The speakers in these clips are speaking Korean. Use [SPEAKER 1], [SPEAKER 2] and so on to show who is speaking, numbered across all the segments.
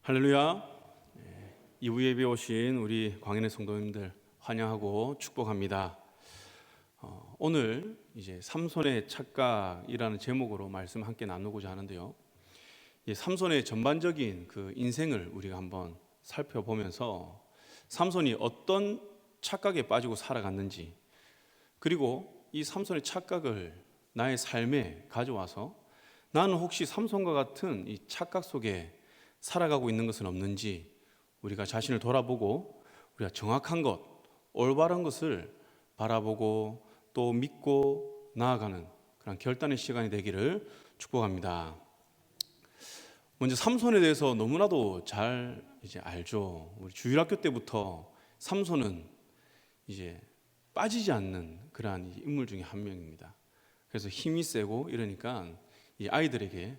[SPEAKER 1] 할렐루야. 이부 예배 오신 우리 광인의 성도님들 환영하고 축복합니다. 오늘 이제 삼손의 착각이라는 제목으로 말씀 함께 나누고자 하는데요. 이 삼손의 전반적인 그 인생을 우리가 한번 살펴보면서 삼손이 어떤 착각에 빠지고 살아갔는지, 그리고 이 삼손의 착각을 나의 삶에 가져와서 나는 혹시 삼손과 같은 이 착각 속에 살아가고 있는 것은 없는지 우리가 자신을 돌아보고 우리가 정확한 것, 올바른 것을 바라보고 또 믿고 나아가는 그런 결단의 시간이 되기를 축복합니다. 먼저 삼손에 대해서 너무나도 잘 알죠. 우리 주일학교 때부터 삼손은 이제 빠지지 않는 그러한 인물 중에 한 명입니다. 그래서 힘이 세고 이러니까 이 아이들에게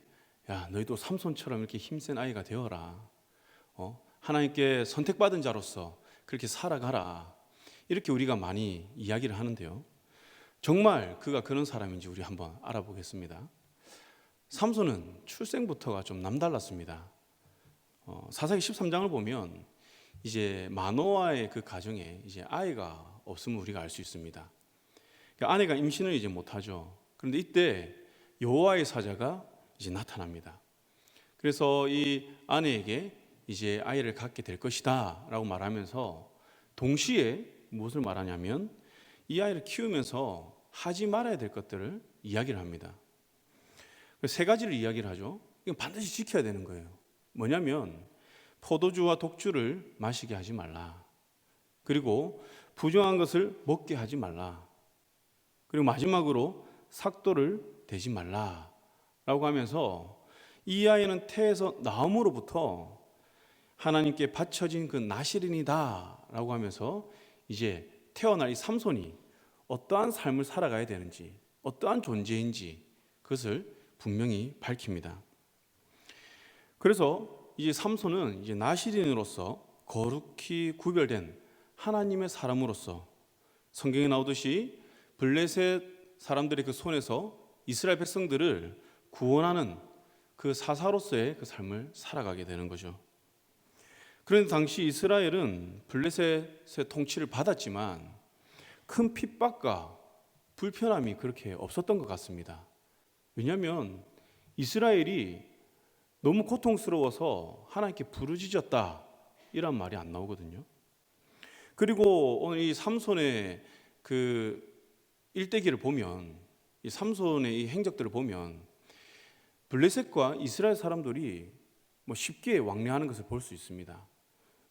[SPEAKER 1] 야, 너희도 삼손처럼 이렇게 힘센 아이가 되어라. 하나님께 선택받은 자로서 그렇게 살아가라. 이렇게 우리가 많이 이야기를 하는데요. 정말 그가 그런 사람인지 우리 한번 알아보겠습니다. 삼손은 출생부터가 좀 남달랐습니다. 사사기 13장을 보면 이제 마노아의 그 가정에 이제 아이가 없음을 우리가 알 수 있습니다. 아내가 임신을 이제 못하죠. 그런데 이때 여호와의 사자가 이제 나타납니다. 그래서 이 아내에게 이제 아이를 갖게 될 것이다 라고 말하면서 동시에 무엇을 말하냐면 이 아이를 키우면서 하지 말아야 될 것들을 이야기를 합니다. 세 가지를 이야기를 하죠. 이건 반드시 지켜야 되는 거예요. 뭐냐면 포도주와 독주를 마시게 하지 말라. 그리고 부정한 것을 먹게 하지 말라. 그리고 마지막으로 삭도를 대지 말라 라고 하면서 이 아이는 태에서 나옴으로부터 하나님께 바쳐진 그 나실인이다 라고 하면서 이제 태어날 이 삼손이 어떠한 삶을 살아가야 되는지, 어떠한 존재인지 그것을 분명히 밝힙니다. 그래서 이제 삼손은 이제 나실인으로서 거룩히 구별된 하나님의 사람으로서 성경에 나오듯이 블레셋 사람들의 그 손에서 이스라엘 백성들을 구원하는 그 사사로서의 그 삶을 살아가게 되는 거죠. 그런데 당시 이스라엘은 블레셋의 통치를 받았지만 큰 핍박과 불편함이 그렇게 없었던 것 같습니다. 왜냐하면 이스라엘이 너무 고통스러워서 하나님께 부르짖었다 이란 말이 안 나오거든요. 그리고 오늘 이 삼손의 그 일대기를 보면, 이 삼손의 이 행적들을 보면 블레셋과 이스라엘 사람들이 쉽게 왕래하는 것을 볼 수 있습니다.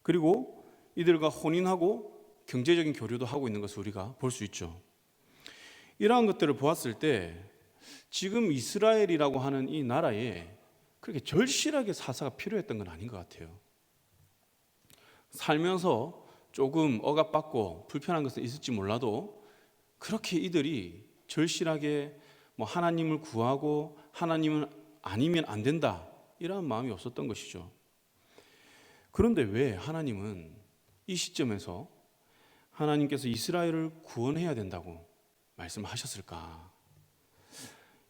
[SPEAKER 1] 그리고 이들과 혼인하고 경제적인 교류도 하고 있는 것을 우리가 볼 수 있죠. 이러한 것들을 보았을 때 지금 이스라엘이라고 하는 이 나라에 그렇게 절실하게 사사가 필요했던 건 아닌 것 같아요. 살면서 조금 억압받고 불편한 것은 있을지 몰라도 그렇게 이들이 절실하게 하나님을 구하고 하나님은 아니면 안 된다 이런 마음이 없었던 것이죠. 그런데 왜 하나님은 이 시점에서 하나님께서 이스라엘을 구원해야 된다고 말씀하셨을까?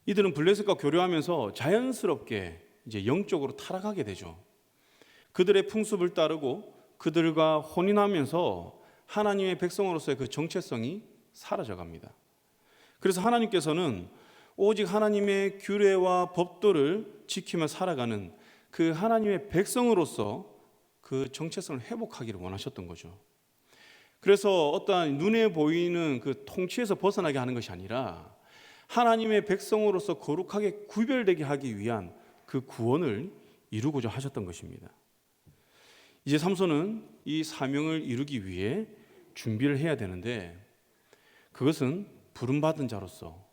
[SPEAKER 1] 이들은 블레셋과 교류하면서 자연스럽게 이제 영적으로 타락하게 되죠. 그들의 풍습을 따르고 그들과 혼인하면서 하나님의 백성으로서의 그 정체성이 사라져갑니다. 그래서 하나님께서는 오직 하나님의 규례와 법도를 지키며 살아가는 그 하나님의 백성으로서 그 정체성을 회복하기를 원하셨던 거죠. 그래서 어떠한 눈에 보이는 그 통치에서 벗어나게 하는 것이 아니라 하나님의 백성으로서 거룩하게 구별되게 하기 위한 그 구원을 이루고자 하셨던 것입니다. 이제 삼손은 이 사명을 이루기 위해 준비를 해야 되는데 그것은 부름받은 자로서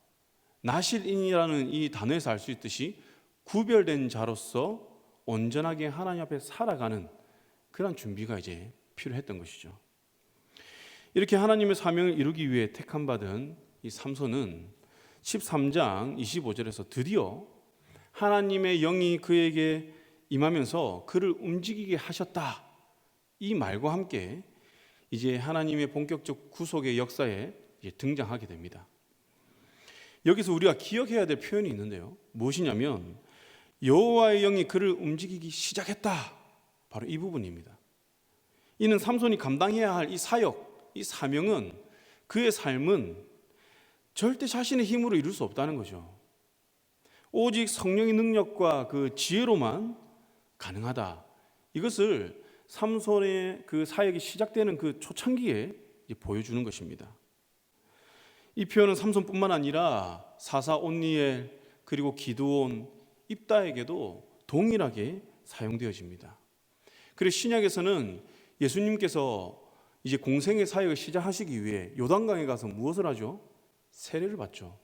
[SPEAKER 1] 나실인이라는 이 단어에서 알 수 있듯이 구별된 자로서 온전하게 하나님 앞에 살아가는 그런 준비가 이제 필요했던 것이죠. 이렇게 하나님의 사명을 이루기 위해 택함받은 이 삼손은 13장 25절에서 드디어 하나님의 영이 그에게 임하면서 그를 움직이게 하셨다 이 말과 함께 이제 하나님의 본격적 구속의 역사에 이제 등장하게 됩니다. 여기서 우리가 기억해야 될 표현이 있는데요. 무엇이냐면 여호와의 영이 그를 움직이기 시작했다 바로 이 부분입니다. 이는 삼손이 감당해야 할 이 사역, 이 사명은, 그의 삶은 절대 자신의 힘으로 이룰 수 없다는 거죠. 오직 성령의 능력과 그 지혜로만 가능하다. 이것을 삼손의 그 사역이 시작되는 그 초창기에 보여주는 것입니다. 이 표현은 삼손뿐만 아니라 사사 온니엘, 그리고 기드온, 입다에게도 동일하게 사용되어집니다. 그리고 신약에서는 예수님께서 이제 공생의 사역을 시작하시기 위해 요단강에 가서 무엇을 하죠? 세례를 받죠.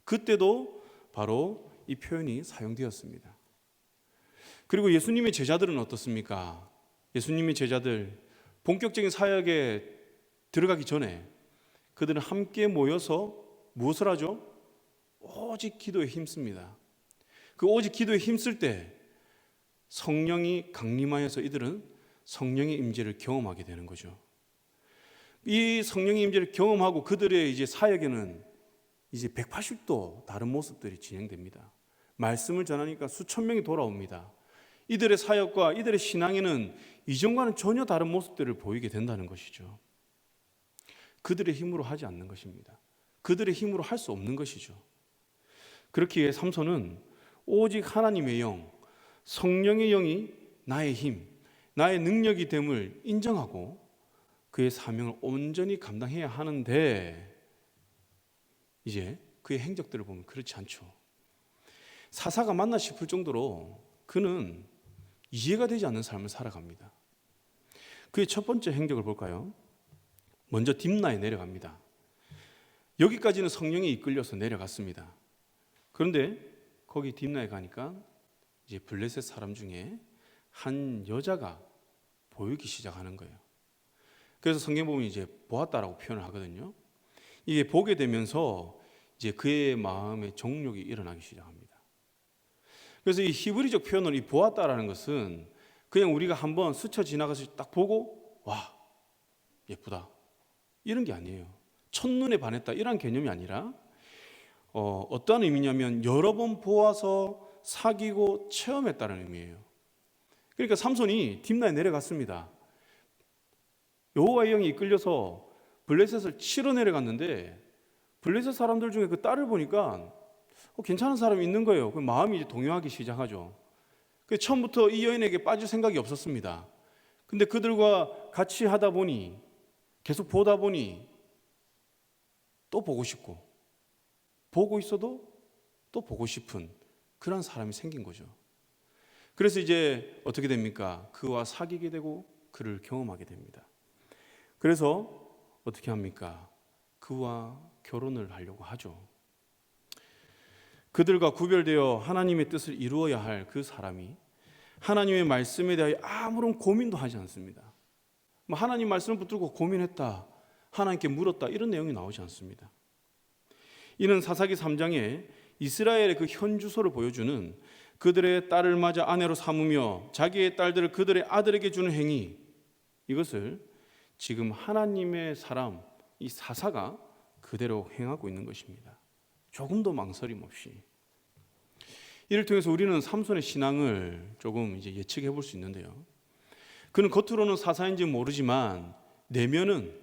[SPEAKER 1] 그때도 바로 이 표현이 사용되었습니다. 그리고 예수님의 제자들은 어떻습니까? 예수님의 제자들 본격적인 사역에 들어가기 전에 그들은 함께 모여서 무엇을 하죠? 오직 기도에 힘씁니다. 그 오직 기도에 힘쓸 때 성령이 강림하여서 이들은 성령의 임재를 경험하게 되는 거죠. 이 성령의 임재를 경험하고 그들의 이제 사역에는 이제 180도 다른 모습들이 진행됩니다. 말씀을 전하니까 수천 명이 돌아옵니다. 이들의 사역과 이들의 신앙에는 이전과는 전혀 다른 모습들을 보이게 된다는 것이죠. 그들의 힘으로 하지 않는 것입니다. 그들의 힘으로 할 수 없는 것이죠. 그렇기에 삼손은 오직 하나님의 영, 성령의 영이 나의 힘, 나의 능력이 됨을 인정하고 그의 사명을 온전히 감당해야 하는데, 이제 그의 행적들을 보면 그렇지 않죠. 사사가 맞나 싶을 정도로 그는 이해가 되지 않는 삶을 살아갑니다. 그의 첫 번째 행적을 볼까요? 먼저 딥나에 내려갑니다. 여기까지는 성령이 이끌려서 내려갔습니다. 그런데 거기 딥나에 가니까 이제 블레셋 사람 중에 한 여자가 보이기 시작하는 거예요. 그래서 성경 보면 이제 보았다라고 표현을 하거든요. 이게 보게 되면서 이제 그의 마음에 정욕이 일어나기 시작합니다. 그래서 이 히브리적 표현으로 이 보았다라는 것은 그냥 우리가 한번 스쳐 지나가서 딱 보고 와 예쁘다 이런 게 아니에요. 첫눈에 반했다 이런 개념이 아니라 어떤 의미냐면 여러 번 보아서 사귀고 체험했다는 의미예요. 그러니까 삼손이 딥나에 내려갔습니다. 여호와의 영이 이끌려서 블레셋을 치러 내려갔는데 블레셋 사람들 중에 그 딸을 보니까 괜찮은 사람이 있는 거예요. 그 마음이 이제 동요하기 시작하죠. 처음부터 이 여인에게 빠질 생각이 없었습니다. 근데 그들과 같이 하다 보니 계속 보다 보니 또 보고 싶고 보고 있어도 또 보고 싶은 그런 사람이 생긴 거죠. 그래서 이제 어떻게 됩니까? 그와 사귀게 되고 그를 경험하게 됩니다. 그래서 어떻게 합니까? 그와 결혼을 하려고 하죠. 그들과 구별되어 하나님의 뜻을 이루어야 할 그 사람이 하나님의 말씀에 대하여 아무런 고민도 하지 않습니다. 하나님 말씀을 붙들고 고민했다, 하나님께 물었다 이런 내용이 나오지 않습니다. 이는 사사기 3장에 이스라엘의 그 현주소를 보여주는 그들의 딸을 맞아 아내로 삼으며 자기의 딸들을 그들의 아들에게 주는 행위, 이것을 지금 하나님의 사람 이 사사가 그대로 행하고 있는 것입니다. 조금도 망설임 없이. 이를 통해서 우리는 삼손의 신앙을 조금 이제 예측해 볼 수 있는데요. 그는 겉으로는 사사인지 모르지만 내면은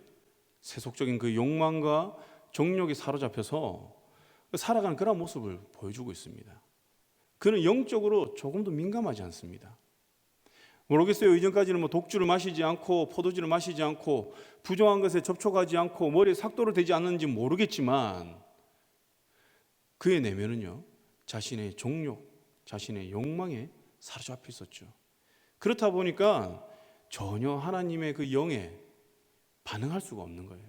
[SPEAKER 1] 세속적인 그 욕망과 정욕에 사로잡혀서 살아가는 그런 모습을 보여주고 있습니다. 그는 영적으로 조금도 민감하지 않습니다. 모르겠어요. 이전까지는 독주를 마시지 않고 포도주를 마시지 않고 부정한 것에 접촉하지 않고 머리에 삭도를 대지 않는지 모르겠지만 그의 내면은요, 자신의 정욕, 자신의 욕망에 사로잡혀 있었죠. 그렇다 보니까 전혀 하나님의 그 영에 반응할 수가 없는 거예요.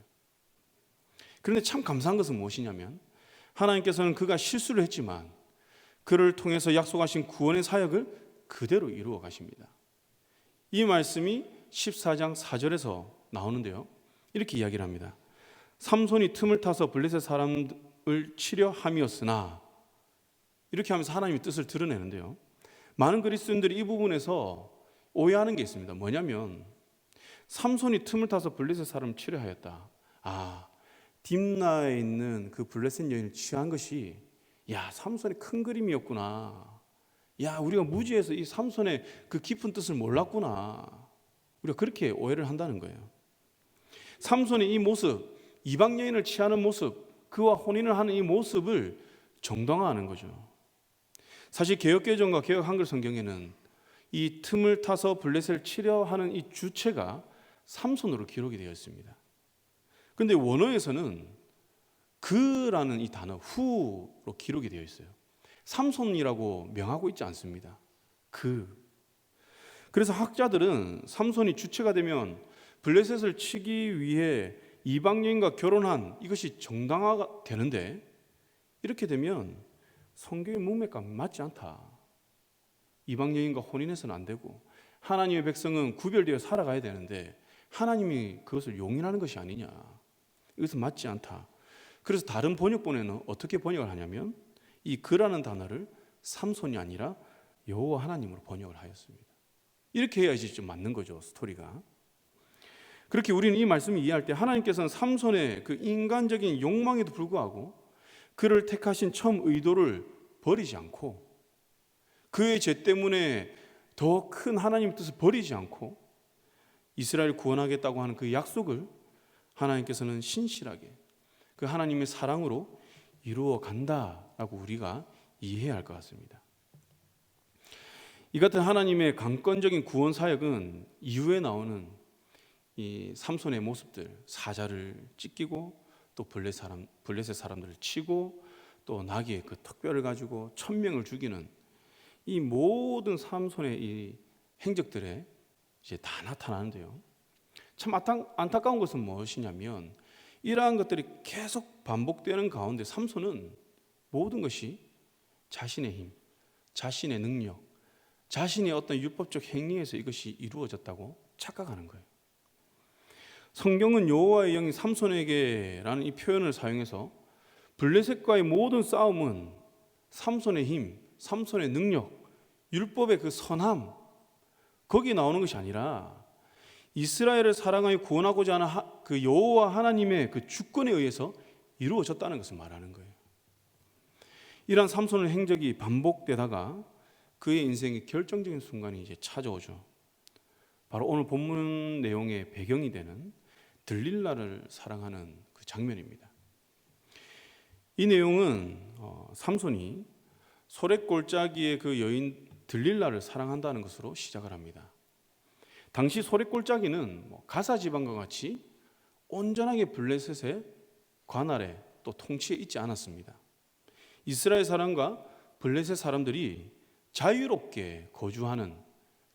[SPEAKER 1] 그런데 참 감사한 것은 무엇이냐면 하나님께서는 그가 실수를 했지만 그를 통해서 약속하신 구원의 사역을 그대로 이루어 가십니다. 이 말씀이 14장 4절에서 나오는데요. 이렇게 이야기를 합니다. 삼손이 틈을 타서 블레셋 사람을 치려 함이었으나, 이렇게 하면서 하나님의 뜻을 드러내는데요. 많은 그리스도인들이 이 부분에서 오해하는 게 있습니다. 뭐냐면 삼손이 틈을 타서 블레셋 사람을 치려 하였다. 딥나에 있는 그 블레셋 여인을 취한 것이 삼손의 큰 그림이었구나 야, 우리가 무지해서 이 삼손의 그 깊은 뜻을 몰랐구나. 우리가 그렇게 오해를 한다는 거예요. 삼손의 이 모습, 이방 여인을 취하는 모습, 그와 혼인을 하는 이 모습을 정당화하는 거죠. 사실 개역개정과 개역 한글 성경에는 이 틈을 타서 블레셋을 치려 하는 이 주체가 삼손으로 기록이 되어 있습니다. 그런데 원어에서는 그라는 이 단어 후로 기록이 되어 있어요. 삼손이라고 명하고 있지 않습니다. 그래서 학자들은 삼손이 주체가 되면 블레셋을 치기 위해 이방 여인과 결혼한 이것이 정당화가 되는데, 이렇게 되면 성경의 문맥과 맞지 않다. 이방 여인과 혼인해서는 안 되고 하나님의 백성은 구별되어 살아가야 되는데 하나님이 그것을 용인하는 것이 아니냐. 이것은 맞지 않다. 그래서 다른 번역본에는 어떻게 번역을 하냐면 이 그라는 단어를 삼손이 아니라 여호와 하나님으로 번역을 하였습니다. 이렇게 해야지 좀 맞는 거죠, 스토리가. 그렇게 우리는 이 말씀을 이해할 때 하나님께서는 삼손의 그 인간적인 욕망에도 불구하고 그를 택하신 처음 의도를 버리지 않고, 그의 죄 때문에 더 큰 하나님의 뜻을 버리지 않고 이스라엘을 구원하겠다고 하는 그 약속을 하나님께서는 신실하게 그 하나님의 사랑으로 이루어 간다라고 우리가 이해해야 할 것 같습니다. 이 같은 하나님의 강권적인 구원 사역은 이후에 나오는 이 삼손의 모습들, 사자를 찢기고 또 블레셋 사람들을 치고 또 나귀의 그 턱뼈를 가지고 1000명을 죽이는 이 모든 삼손의 이 행적들에 이제 다 나타나는데요. 참 안타까운 것은 무엇이냐면 이러한 것들이 계속 반복되는 가운데 삼손은 모든 것이 자신의 힘, 자신의 능력, 자신의 어떤 율법적 행위에서 이것이 이루어졌다고 착각하는 거예요. 성경은 여호와의 영이 삼손에게라는 이 표현을 사용해서 블레셋과의 모든 싸움은 삼손의 힘, 삼손의 능력, 율법의 그 선함, 거기에 나오는 것이 아니라 이스라엘을 사랑하여 구원하고자 하는 그 여호와 하나님의 그 주권에 의해서 이루어졌다는 것을 말하는 거예요. 이러한 삼손의 행적이 반복되다가 그의 인생의 결정적인 순간이 이제 찾아오죠. 바로 오늘 본문 내용의 배경이 되는 들릴라를 사랑하는 그 장면입니다. 이 내용은 삼손이 소랫골짜기의 그 여인 들릴라를 사랑한다는 것으로 시작을 합니다. 당시 소랫골짜기는 가사 지방과 같이 온전하게 블레셋의 관할에 또 통치에 있지 않았습니다. 이스라엘 사람과 블레셋 사람들이 자유롭게 거주하는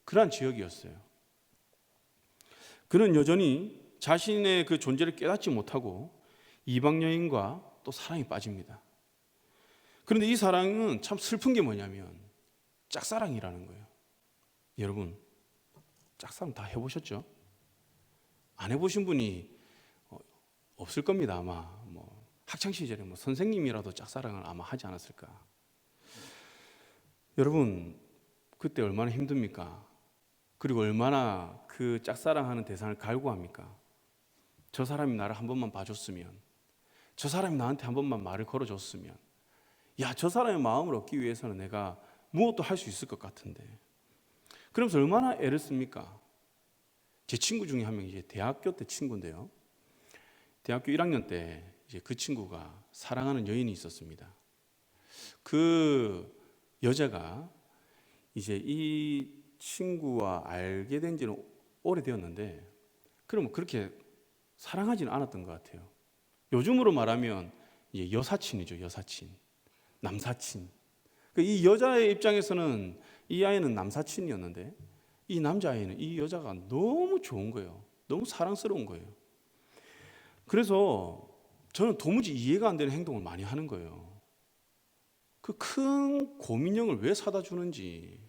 [SPEAKER 1] 그러한 지역이었어요. 그는 여전히 자신의 그 존재를 깨닫지 못하고 이방 여인과 또 사랑에 빠집니다. 그런데 이 사랑은 참 슬픈 게 뭐냐면 짝사랑이라는 거예요. 여러분, 짝사랑 다 해보셨죠? 안 해보신 분이 없을 겁니다. 아마 학창 시절에 선생님이라도 짝사랑을 아마 하지 않았을까. 여러분, 그때 얼마나 힘듭니까? 그리고 얼마나 그 짝사랑하는 대상을 갈구합니까? 저 사람이 나를 한 번만 봐줬으면, 저 사람이 나한테 한 번만 말을 걸어줬으면, 야, 저 사람의 마음을 얻기 위해서는 내가 무엇도 할 수 있을 것 같은데. 그러면서 얼마나 애를 씁니까? 제 친구 중에 한 명이 이제 대학교 때 친구인데요. 대학교 1학년 때 이제 그 친구가 사랑하는 여인이 있었습니다. 그 여자가 이제 이 친구와 알게 된 지는 오래되었는데, 그럼 그렇게 사랑하지는 않았던 것 같아요. 요즘으로 말하면 이제 여사친이죠, 여사친, 남사친. 이 여자의 입장에서는 이 아이는 남사친이었는데 이 남자아이는 이 여자가 너무 좋은 거예요. 너무 사랑스러운 거예요. 그래서 저는 도무지 이해가 안 되는 행동을 많이 하는 거예요. 그 큰 곰인형을 왜 사다 주는지,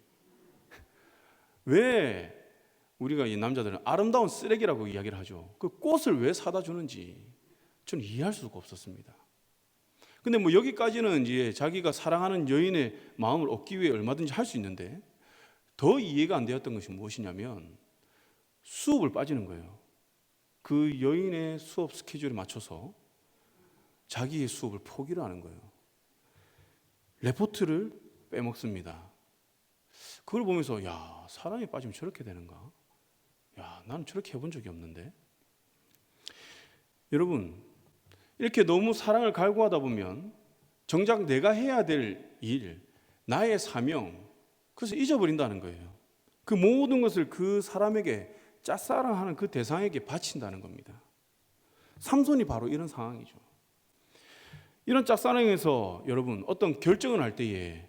[SPEAKER 1] 왜 우리가 이 남자들은 아름다운 쓰레기라고 이야기를 하죠. 그 꽃을 왜 사다 주는지 저는 이해할 수가 없었습니다. 근데 여기까지는 이제 자기가 사랑하는 여인의 마음을 얻기 위해 얼마든지 할 수 있는데, 더 이해가 안 되었던 것이 무엇이냐면 수업을 빠지는 거예요. 그 여인의 수업 스케줄에 맞춰서 자기의 수업을 포기를 하는 거예요. 레포트를 빼먹습니다. 그걸 보면서 야, 사랑에 빠지면 저렇게 되는가? 야, 나는 저렇게 해본 적이 없는데. 여러분, 이렇게 너무 사랑을 갈구하다 보면 정작 내가 해야 될 일, 나의 사명, 그래서 잊어버린다는 거예요. 그 모든 것을 그 사람에게, 짝사랑하는 그 대상에게 바친다는 겁니다. 삼손이 바로 이런 상황이죠. 이런 짝사랑에서 여러분 어떤 결정을 할 때에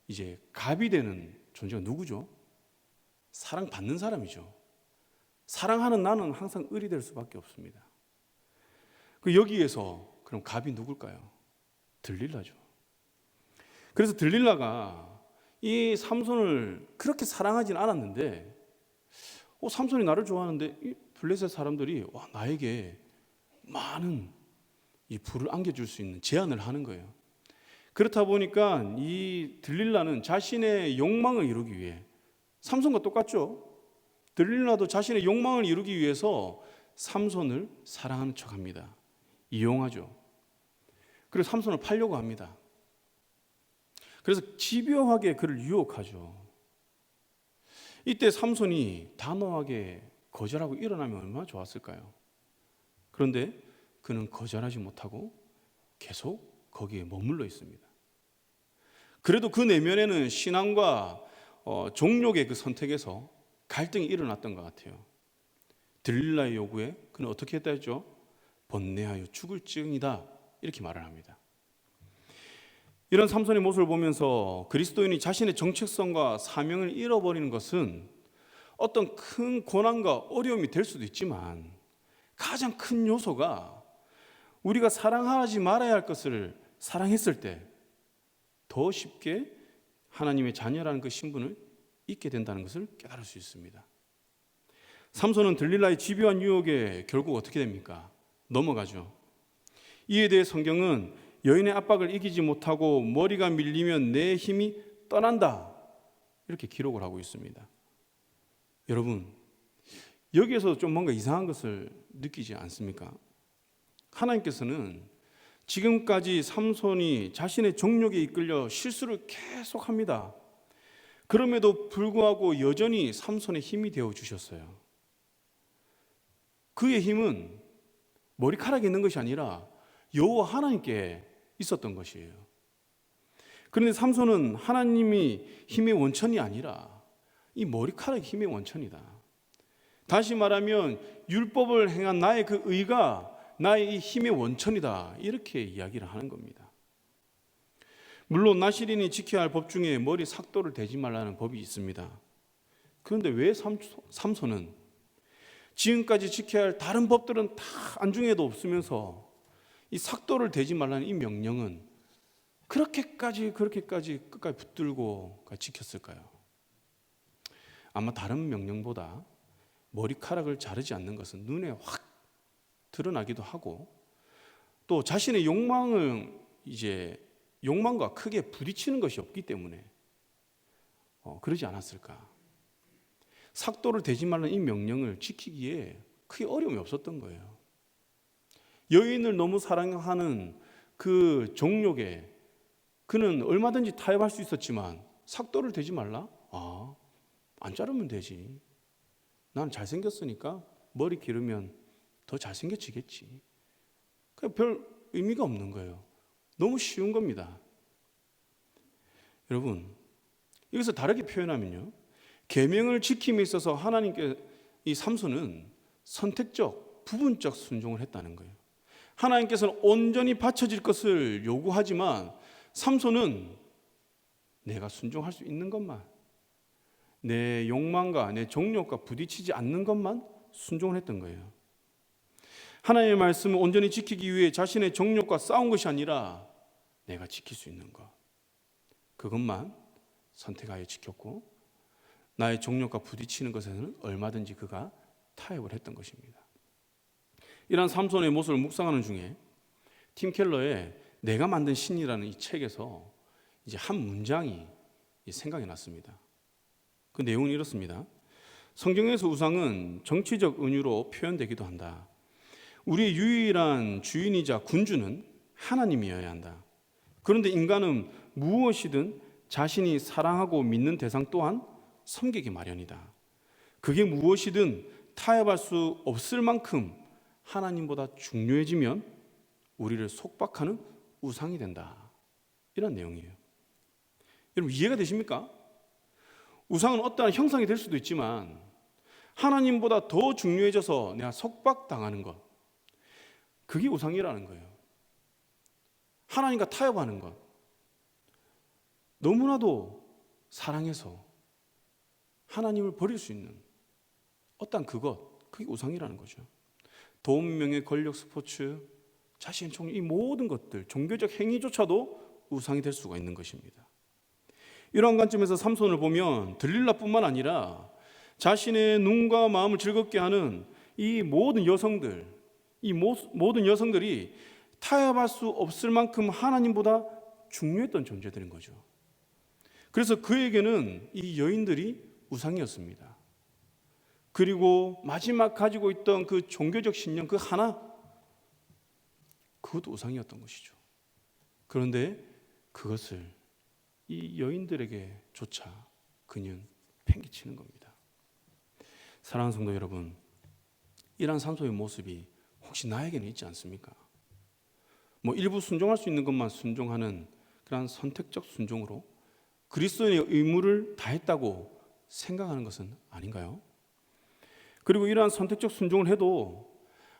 [SPEAKER 1] 이제 갑이 되는 존재가 누구죠? 사랑받는 사람이죠. 사랑하는 나는 항상 을이 될 수밖에 없습니다. 그 여기에서 그럼 갑이 누굴까요? 들릴라죠. 그래서 들릴라가 이 삼손을 그렇게 사랑하진 않았는데, 삼손이 나를 좋아하는데 이 블레셋 사람들이 나에게 많은 이 불을 안겨줄 수 있는 제안을 하는 거예요. 그렇다 보니까 이 들릴라는 자신의 욕망을 이루기 위해, 삼손과 똑같죠. 들릴라도 자신의 욕망을 이루기 위해서 삼손을 사랑하는 척합니다. 이용하죠. 그리고 삼손을 팔려고 합니다. 그래서 집요하게 그를 유혹하죠. 이때 삼손이 단호하게 거절하고 일어나면 얼마나 좋았을까요? 그런데 그는 거절하지 못하고 계속 거기에 머물러 있습니다. 그래도 그 내면에는 신앙과 종욕의 그 선택에서 갈등이 일어났던 것 같아요. 들릴라의 요구에 그는 어떻게 했다 했죠? 번뇌하여 죽을지언이다, 이렇게 말을 합니다. 이런 삼손의 모습을 보면서 그리스도인이 자신의 정체성과 사명을 잃어버리는 것은 어떤 큰 고난과 어려움이 될 수도 있지만, 가장 큰 요소가 우리가 사랑하지 말아야 할 것을 사랑했을 때 더 쉽게 하나님의 자녀라는 그 신분을 잊게 된다는 것을 깨달을 수 있습니다. 삼손은 들릴라의 집요한 유혹에 결국 어떻게 됩니까? 넘어가죠. 이에 대해 성경은 여인의 압박을 이기지 못하고 머리가 밀리면 내 힘이 떠난다, 이렇게 기록을 하고 있습니다. 여러분, 여기에서 좀 뭔가 이상한 것을 느끼지 않습니까? 하나님께서는 지금까지 삼손이 자신의 정욕에 이끌려 실수를 계속합니다. 그럼에도 불구하고 여전히 삼손의 힘이 되어 주셨어요. 그의 힘은 머리카락에 있는 것이 아니라 여호와 하나님께 있었던 것이에요. 그런데 삼손은 하나님이 힘의 원천이 아니라 이 머리카락이 힘의 원천이다. 다시 말하면 율법을 행한 나의 그 의가 나의 이 힘의 원천이다, 이렇게 이야기를 하는 겁니다. 물론 나시린이 지켜야 할 법 중에 머리 삭도를 대지 말라는 법이 있습니다. 그런데 왜 삼손은 지금까지 지켜야 할 다른 법들은 다 안중에도 없으면서 이 삭도를 대지 말라는 이 명령은 그렇게까지 끝까지 붙들고 지켰을까요? 아마 다른 명령보다 머리카락을 자르지 않는 것은 눈에 확 드러나기도 하고, 또 자신의 욕망과 크게 부딪히는 것이 없기 때문에 그러지 않았을까. 삭도를 대지 말라는 이 명령을 지키기에 크게 어려움이 없었던 거예요. 여인을 너무 사랑하는 그 정욕에 그는 얼마든지 타협할 수 있었지만, 삭도를 대지 말라? 안 자르면 되지. 나는 잘생겼으니까 머리 기르면 더 잘생겨지겠지. 그냥 별 의미가 없는 거예요. 너무 쉬운 겁니다. 여러분, 여기서 다르게 표현하면요, 계명을 지킴에 있어서 하나님께 이 삼손은 선택적, 부분적 순종을 했다는 거예요. 하나님께서는 온전히 바쳐질 것을 요구하지만 삼손은 내가 순종할 수 있는 것만, 내 욕망과 내 정욕과 부딪히지 않는 것만 순종을 했던 거예요. 하나님의 말씀을 온전히 지키기 위해 자신의 정욕과 싸운 것이 아니라 내가 지킬 수 있는 것, 그것만 선택하여 지켰고, 나의 정욕과 부딪히는 것에는 얼마든지 그가 타협을 했던 것입니다. 이러한 삼손의 모습을 묵상하는 중에 팀 켈러의 내가 만든 신이라는 이 책에서 이제 한 문장이 생각이 났습니다. 그 내용은 이렇습니다. 성경에서 우상은 정치적 은유로 표현되기도 한다. 우리의 유일한 주인이자 군주는 하나님이어야 한다. 그런데 인간은 무엇이든 자신이 사랑하고 믿는 대상 또한 섬기기 마련이다. 그게 무엇이든 타협할 수 없을 만큼 하나님보다 중요해지면 우리를 속박하는 우상이 된다. 이런 내용이에요. 여러분 이해가 되십니까? 우상은 어떠한 형상이 될 수도 있지만 하나님보다 더 중요해져서 내가 속박당하는 것, 그게 우상이라는 거예요. 하나님과 타협하는 것, 너무나도 사랑해서 하나님을 버릴 수 있는 어떤 그게 우상이라는 거죠. 돈, 명예, 권력, 스포츠, 자신의 이 모든 것들, 종교적 행위조차도 우상이 될 수가 있는 것입니다. 이러한 관점에서 삼손을 보면 들릴라뿐만 아니라 자신의 눈과 마음을 즐겁게 하는 이 모든 여성들, 이 모든 여성들이 타협할 수 없을 만큼 하나님보다 중요했던 존재들인 거죠. 그래서 그에게는 이 여인들이 우상이었습니다. 그리고 마지막 가지고 있던 그 종교적 신념 그 하나, 그것도 우상이었던 것이죠. 그런데 그것을 이 여인들에게조차 그는 팽개치는 겁니다. 사랑하는 성도 여러분, 이러한 삼손의 모습이 혹시 나에게는 있지 않습니까? 일부 순종할 수 있는 것만 순종하는 그런 선택적 순종으로 그리스도인의 의무를 다했다고 생각하는 것은 아닌가요? 그리고 이러한 선택적 순종을 해도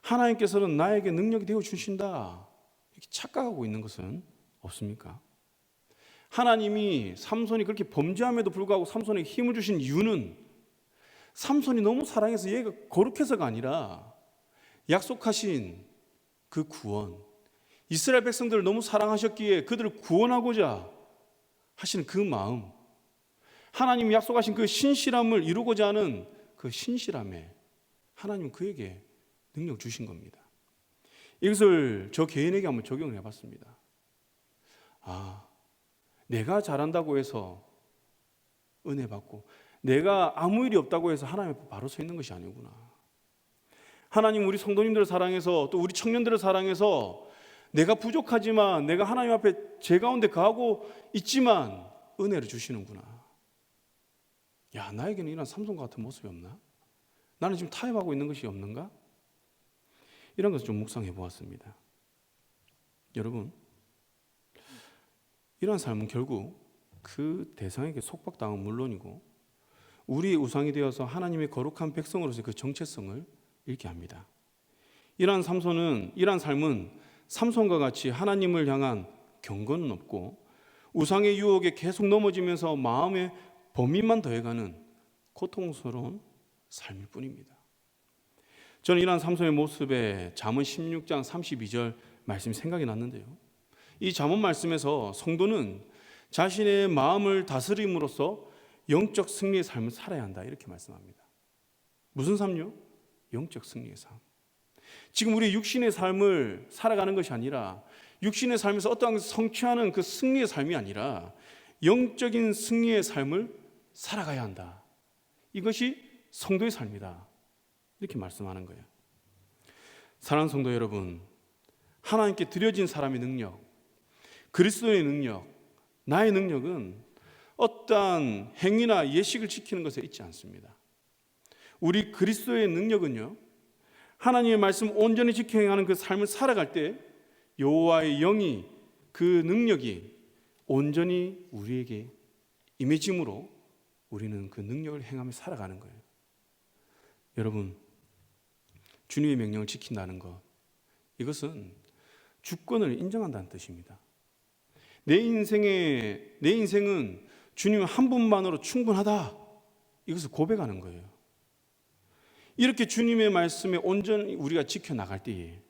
[SPEAKER 1] 하나님께서는 나에게 능력이 되어 주신다 이렇게 착각하고 있는 것은 없습니까? 하나님이 삼손이 그렇게 범죄함에도 불구하고 삼손에게 힘을 주신 이유는 삼손이 너무 사랑해서 얘가 거룩해서가 아니라 약속하신 그 구원, 이스라엘 백성들을 너무 사랑하셨기에 그들을 구원하고자 하시는 그 마음, 하나님이 약속하신 그 신실함을 이루고자 하는 그 신실함에 하나님은 그에게 능력 주신 겁니다. 이것을 저 개인에게 한번 적용을 해봤습니다. 내가 잘한다고 해서 은혜 받고 내가 아무 일이 없다고 해서 하나님 앞에 바로 서 있는 것이 아니구나. 하나님 우리 성도님들을 사랑해서 또 우리 청년들을 사랑해서 내가 부족하지만 내가 하나님 앞에 제 가운데 거하고 있지만 은혜를 주시는구나. 나에게는 이런 삼손과 같은 모습이 없나? 나는 지금 타협하고 있는 것이 없는가? 이런 것을 좀 묵상해 보았습니다. 여러분, 이러한 삶은 결국 그 대상에게 속박당은 물론이고 우리의 우상이 되어서 하나님의 거룩한 백성으로서의 그 정체성을 잃게 합니다. 이러한 삶은 삼손과 같이 하나님을 향한 경건은 없고 우상의 유혹에 계속 넘어지면서 마음의 범위만 더해가는 고통스러운 삶일 뿐입니다. 저는 이러한 삼손의 모습에 잠언 16장 32절 말씀이 생각이 났는데요. 이 잠언 말씀에서 성도는 자신의 마음을 다스림으로써 영적 승리의 삶을 살아야 한다 이렇게 말씀합니다. 무슨 삶요? 영적 승리의 삶. 지금 우리 육신의 삶을 살아가는 것이 아니라 육신의 삶에서 어떠한 성취하는 그 승리의 삶이 아니라 영적인 승리의 삶을 살아가야 한다. 이것이 성도의 삶이다. 이렇게 말씀하는 거예요. 사랑하는 성도 여러분, 하나님께 드려진 사람의 능력, 그리스도의 능력, 나의 능력은 어떠한 행위나 예식을 지키는 것에 있지 않습니다. 우리 그리스도의 능력은요, 하나님의 말씀 온전히 지켜 행하는 그 삶을 살아갈 때 여호와의 영이 그 능력이 온전히 우리에게 임해짐으로 우리는 그 능력을 행하며 살아가는 거예요. 여러분, 주님의 명령을 지킨다는 것, 이것은 주권을 인정한다는 뜻입니다. 내 인생은 주님 한 분만으로 충분하다, 이것을 고백하는 거예요. 이렇게 주님의 말씀에 온전히 우리가 지켜나갈 때에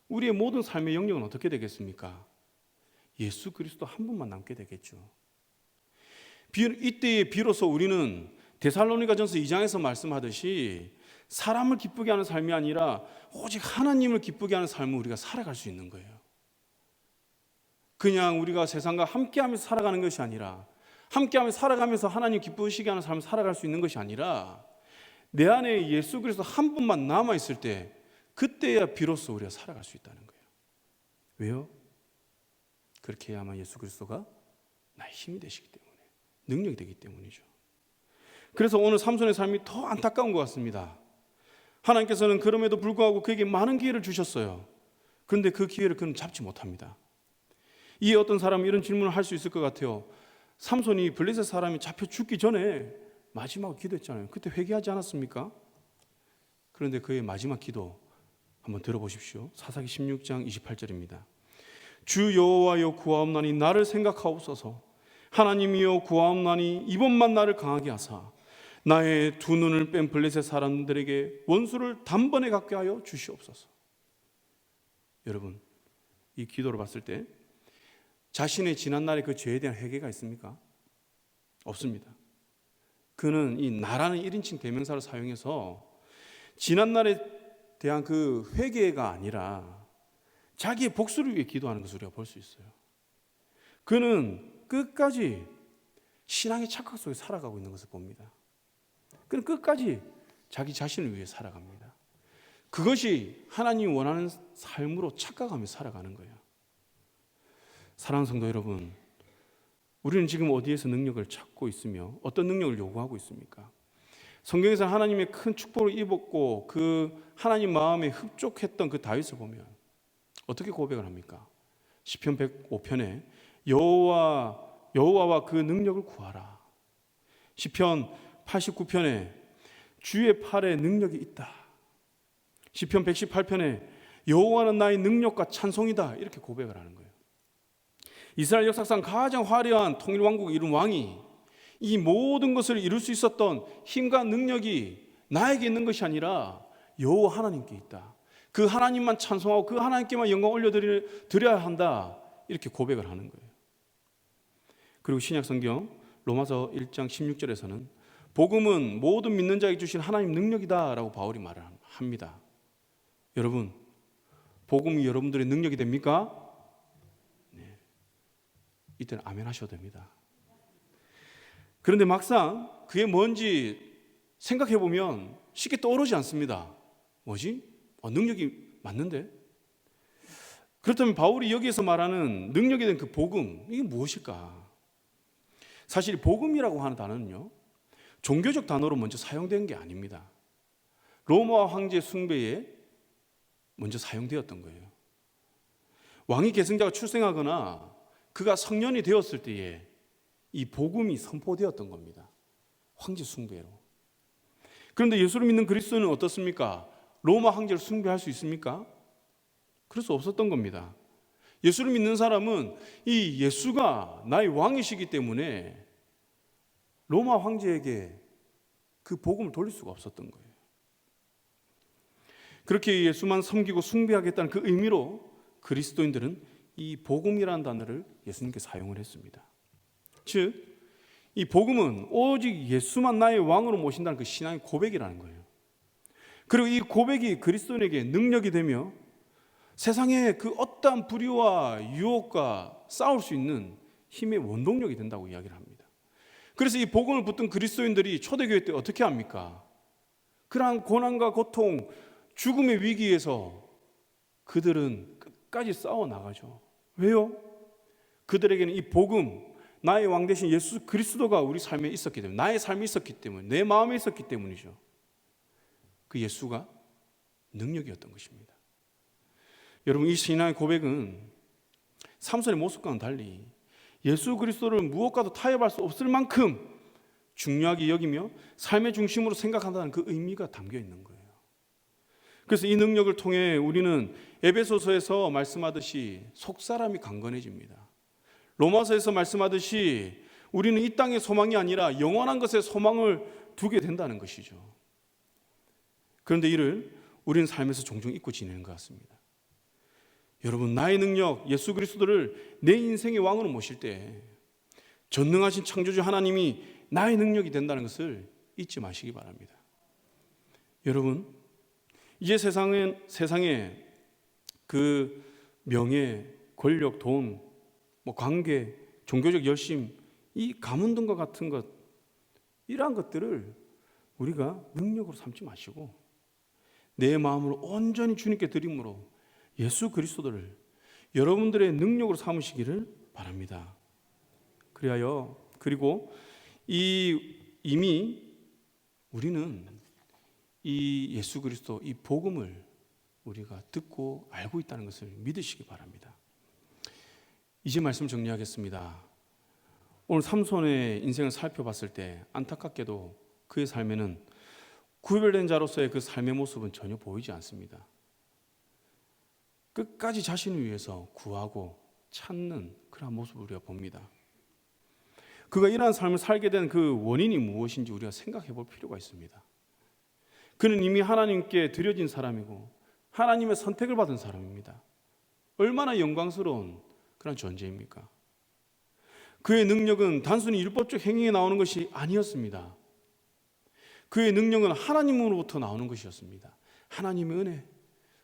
[SPEAKER 1] 우리의 모든 삶의 영역은 어떻게 되겠습니까? 예수 그리스도 한 분만 남게 되겠죠. 이때에 비로소 우리는 데살로니가전서 2장에서 말씀하듯이 사람을 기쁘게 하는 삶이 아니라 오직 하나님을 기쁘게 하는 삶을 우리가 살아갈 수 있는 거예요. 그냥 우리가 세상과 함께하면서 살아가는 것이 아니라 함께하면서 살아가면서 하나님 기쁘시게 하는 삶을 살아갈 수 있는 것이 아니라 내 안에 예수 그리스도 한 분만 남아있을 때 그때야 비로소 우리가 살아갈 수 있다는 거예요. 왜요? 그렇게 해야만 예수 그리스도가 나의 힘이 되시기 때문에. 능력이 되기 때문이죠. 그래서 오늘 삼손의 삶이 더 안타까운 것 같습니다. 하나님께서는 그럼에도 불구하고 그에게 많은 기회를 주셨어요. 그런데 그 기회를 그는 잡지 못합니다. 이에 어떤 사람은 이런 질문을 할 수 있을 것 같아요. 삼손이 블레셋 사람이 잡혀 죽기 전에 마지막으로 기도했잖아요. 그때 회개하지 않았습니까? 그런데 그의 마지막 기도 한번 들어보십시오. 사사기 16장 28절입니다. 주 여호와여 구하옵나니 나를 생각하옵소서. 하나님이여 구하옵나니 이번만 나를 강하게 하사 나의 두 눈을 뺀 블레셋 사람들에게 원수를 단번에 갖게 하여 주시옵소서. 여러분, 이 기도를 봤을 때 자신의 지난날의 그 죄에 대한 회개가 있습니까? 없습니다. 그는 이 나라는 1인칭 대명사를 사용해서 지난날에 대한 그 회개가 아니라 자기의 복수를 위해 기도하는 것을 우리가 볼 수 있어요. 그는 끝까지 신앙의 착각 속에 살아가고 있는 것을 봅니다. 그는 끝까지 자기 자신을 위해 살아갑니다. 그것이 하나님이 원하는 삶으로 착각하며 살아가는 거예요. 사랑하는 성도 여러분, 우리는 지금 어디에서 능력을 찾고 있으며 어떤 능력을 요구하고 있습니까? 성경에서 하나님의 큰 축복을 입었고 그 하나님 마음에 흡족했던 그 다윗을 보면 어떻게 고백을 합니까? 시편 105편에 여호와와 그 능력을 구하라. 시편 89편에 주의 팔에 능력이 있다. 시편 118편에 여호와는 나의 능력과 찬송이다. 이렇게 고백을 하는 거예요. 이스라엘 역사상 가장 화려한 통일왕국을 이룬 왕이 이 모든 것을 이룰 수 있었던 힘과 능력이 나에게 있는 것이 아니라 여호와 하나님께 있다. 그 하나님만 찬송하고 그 하나님께만 영광 올려드려야 한다. 이렇게 고백을 하는 거예요. 그리고 신약성경 로마서 1장 16절에서는 복음은 모든 믿는 자에게 주신 하나님 능력이다 라고 바울이 말을 합니다. 여러분, 복음이 여러분들의 능력이 됩니까? 네. 이때는 아멘 하셔도 됩니다. 그런데 막상 그게 뭔지 생각해 보면 쉽게 떠오르지 않습니다. 뭐지? 능력이 맞는데? 그렇다면 바울이 여기에서 말하는 능력에 대한 그 복음, 이게 무엇일까? 사실 복음이라고 하는 단어는요, 종교적 단어로 먼저 사용된 게 아닙니다. 로마 황제 숭배에 먼저 사용되었던 거예요. 왕위 계승자가 출생하거나 그가 성년이 되었을 때에 이 복음이 선포되었던 겁니다. 황제 숭배로. 그런데 예수를 믿는 그리스도는 어떻습니까? 로마 황제를 숭배할 수 있습니까? 그럴 수 없었던 겁니다. 예수를 믿는 사람은 이 예수가 나의 왕이시기 때문에 로마 황제에게 그 복음을 돌릴 수가 없었던 거예요. 그렇게 예수만 섬기고 숭배하겠다는 그 의미로 그리스도인들은 이 복음이라는 단어를 예수님께 사용을 했습니다. 즉, 이 복음은 오직 예수만 나의 왕으로 모신다는 그 신앙의 고백이라는 거예요. 그리고 이 고백이 그리스도인에게 능력이 되며 세상의 그 어떠한 불의와 유혹과 싸울 수 있는 힘의 원동력이 된다고 이야기를 합니다. 그래서 이 복음을 붙든 그리스도인들이 초대교회 때 어떻게 합니까? 그러한 고난과 고통, 죽음의 위기에서 그들은 끝까지 싸워나가죠. 왜요? 그들에게는 이 복음, 나의 왕 대신 예수 그리스도가 우리 삶에 있었기 때문에, 나의 삶에 있었기 때문에, 내 마음에 있었기 때문이죠. 그 예수가 능력이었던 것입니다. 여러분, 이 신앙의 고백은 삼손의 모습과는 달리 예수 그리스도를 무엇과도 타협할 수 없을 만큼 중요하게 여기며 삶의 중심으로 생각한다는 그 의미가 담겨 있는 거예요. 그래서 이 능력을 통해 우리는 에베소서에서 말씀하듯이 속사람이 강건해집니다. 로마서에서 말씀하듯이 우리는 이 땅의 소망이 아니라 영원한 것에 소망을 두게 된다는 것이죠. 그런데 이를 우리는 삶에서 종종 잊고 지내는 것 같습니다. 여러분, 나의 능력, 예수 그리스도를 내 인생의 왕으로 모실 때 전능하신 창조주 하나님이 나의 능력이 된다는 것을 잊지 마시기 바랍니다. 여러분, 이제 세상에 그 명예, 권력, 돈, 관계, 종교적 열심, 이 가문 등과 같은 것, 이러한 것들을 우리가 능력으로 삼지 마시고 내 마음을 온전히 주님께 드림으로 예수 그리스도를 여러분들의 능력으로 삼으시기를 바랍니다. 그리고 이미 우리는 이 예수 그리스도 이 복음을 우리가 듣고 알고 있다는 것을 믿으시기 바랍니다. 이제 말씀 정리하겠습니다. 오늘 삼손의 인생을 살펴봤을 때 안타깝게도 그의 삶에는 구별된 자로서의 그 삶의 모습은 전혀 보이지 않습니다. 끝까지 자신을 위해서 구하고 찾는 그런 모습을 우리가 봅니다. 그가 이러한 삶을 살게 된 그 원인이 무엇인지 우리가 생각해 볼 필요가 있습니다. 그는 이미 하나님께 드려진 사람이고 하나님의 선택을 받은 사람입니다. 얼마나 영광스러운 그런 존재입니까? 그의 능력은 단순히 율법적 행위에 나오는 것이 아니었습니다. 그의 능력은 하나님으로부터 나오는 것이었습니다. 하나님의 은혜,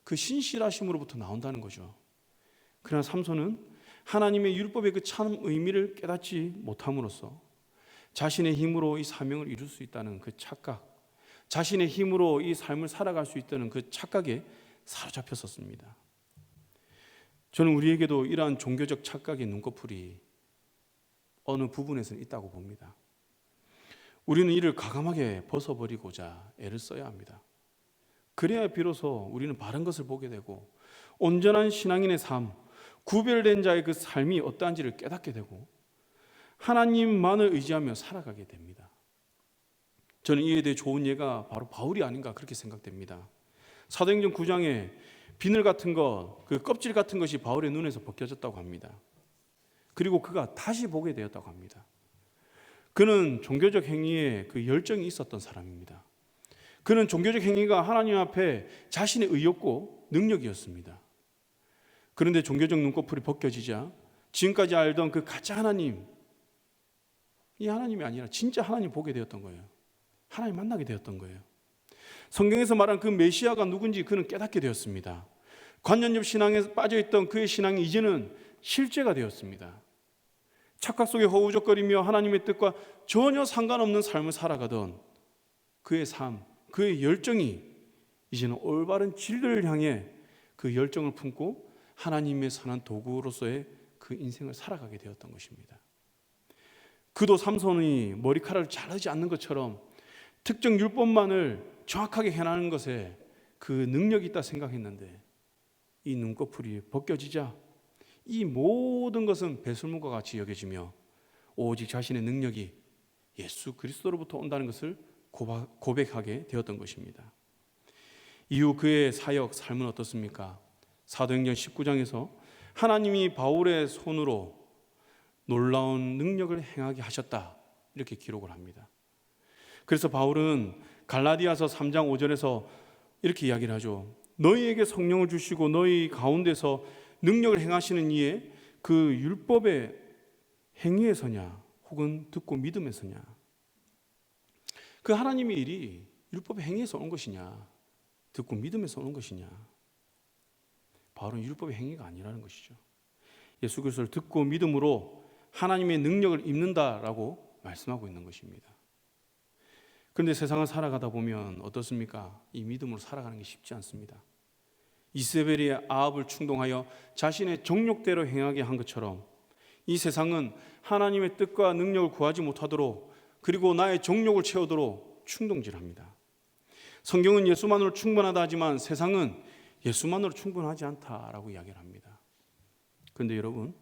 [SPEAKER 1] 그 신실하심으로부터 나온다는 거죠. 그러나 삼손은 하나님의 율법의 그 참 의미를 깨닫지 못함으로써 자신의 힘으로 이 사명을 이룰 수 있다는 그 착각, 자신의 힘으로 이 삶을 살아갈 수 있다는 그 착각에 사로잡혔었습니다. 저는 우리에게도 이러한 종교적 착각의 눈꺼풀이 어느 부분에서는 있다고 봅니다. 우리는 이를 과감하게 벗어버리고자 애를 써야 합니다. 그래야 비로소 우리는 바른 것을 보게 되고 온전한 신앙인의 삶, 구별된 자의 그 삶이 어떠한지를 깨닫게 되고 하나님만을 의지하며 살아가게 됩니다. 저는 이에 대해 좋은 예가 바로 바울이 아닌가 그렇게 생각됩니다. 사도행전 9장에 비늘 같은 것, 그 껍질 같은 것이 바울의 눈에서 벗겨졌다고 합니다. 그리고 그가 다시 보게 되었다고 합니다. 그는 종교적 행위에 그 열정이 있었던 사람입니다. 그는 종교적 행위가 하나님 앞에 자신의 의였고 능력이었습니다. 그런데 종교적 눈꺼풀이 벗겨지자 지금까지 알던 그 가짜 하나님, 이 하나님이 아니라 진짜 하나님 보게 되었던 거예요. 하나님 만나게 되었던 거예요. 성경에서 말한 그 메시아가 누군지 그는 깨닫게 되었습니다. 관념적 신앙에 빠져있던 그의 신앙이 이제는 실제가 되었습니다. 착각 속에 허우적거리며 하나님의 뜻과 전혀 상관없는 삶을 살아가던 그의 삶, 그의 열정이 이제는 올바른 진리를 향해 그 열정을 품고 하나님의 선한 도구로서의 그 인생을 살아가게 되었던 것입니다. 그도 삼손이 머리카락을 자르지 않는 것처럼 특정 율법만을 정확하게 해나가는 것에 그 능력이 있다 생각했는데 이 눈꺼풀이 벗겨지자 이 모든 것은 배설물과 같이 여겨지며 오직 자신의 능력이 예수 그리스도로부터 온다는 것을 고백하게 되었던 것입니다. 이후 그의 사역 삶은 어떻습니까? 사도행전 19장에서 하나님이 바울의 손으로 놀라운 능력을 행하게 하셨다 이렇게 기록을 합니다. 그래서 바울은 갈라디아서 3장 5절에서 이렇게 이야기를 하죠. 너희에게 성령을 주시고 너희 가운데서 능력을 행하시는 이에 그 율법의 행위에서냐 혹은 듣고 믿음에서냐, 그 하나님의 일이 율법의 행위에서 오는 것이냐 듣고 믿음에서 오는 것이냐, 바울은 율법의 행위가 아니라는 것이죠. 예수 그리스도를 듣고 믿음으로 하나님의 능력을 입는다라고 말씀하고 있는 것입니다. 그런데 세상을 살아가다 보면 어떻습니까? 이 믿음으로 살아가는 게 쉽지 않습니다. 이세벨이 아합을 충동하여 자신의 정욕대로 행하게 한 것처럼 이 세상은 하나님의 뜻과 능력을 구하지 못하도록 그리고 나의 정욕을 채우도록 충동질합니다. 성경은 예수만으로 충분하다 하지만 세상은 예수만으로 충분하지 않다라고 이야기를 합니다. 그런데 여러분,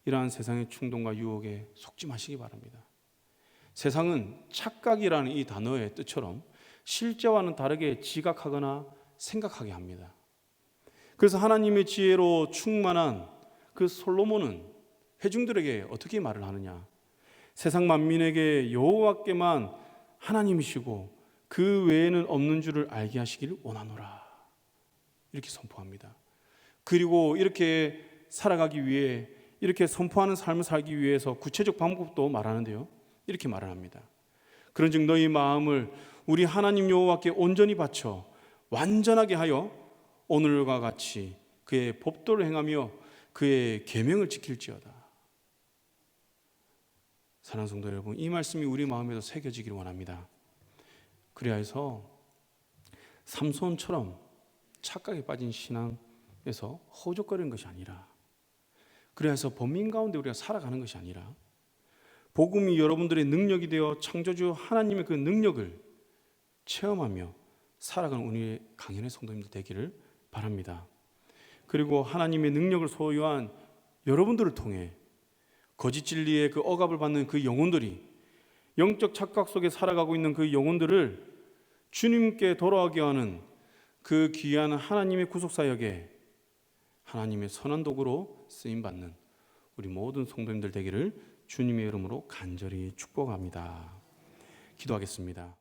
[SPEAKER 1] 이러한 세상의 충동과 유혹에 속지 마시기 바랍니다. 세상은 착각이라는 이 단어의 뜻처럼 실제와는 다르게 지각하거나 생각하게 합니다. 그래서 하나님의 지혜로 충만한 그 솔로몬은 회중들에게 어떻게 말을 하느냐? 세상 만민에게 여호와께만 하나님이시고 그 외에는 없는 줄을 알게 하시기를 원하노라, 이렇게 선포합니다. 그리고 이렇게 살아가기 위해, 이렇게 선포하는 삶을 살기 위해서 구체적 방법도 말하는데요, 이렇게 말을 합니다. 그런즉 너희 마음을 우리 하나님 여호와께 온전히 바쳐 완전하게 하여 오늘과 같이 그의 법도를 행하며 그의 계명을 지킬지어다. 사랑하는 성도 여러분, 이 말씀이 우리 마음에도 새겨지기를 원합니다. 그래야 해서 삼손처럼 착각에 빠진 신앙에서 허우적거리는 것이 아니라, 그래야 해서 범민 가운데 우리가 살아가는 것이 아니라 복음이 여러분들의 능력이 되어 창조주 하나님의 그 능력을 체험하며 살아가는 우리 강연의 성도님들 되기를 바랍니다. 그리고 하나님의 능력을 소유한 여러분들을 통해 거짓 진리의 그 억압을 받는 그 영혼들이, 영적 착각 속에 살아가고 있는 그 영혼들을 주님께 돌아오게 하는 그 귀한 하나님의 구속사역에 하나님의 선한 도구로 쓰임받는 우리 모든 성도님들 되기를 주님의 이름으로 간절히 축복합니다. 기도하겠습니다.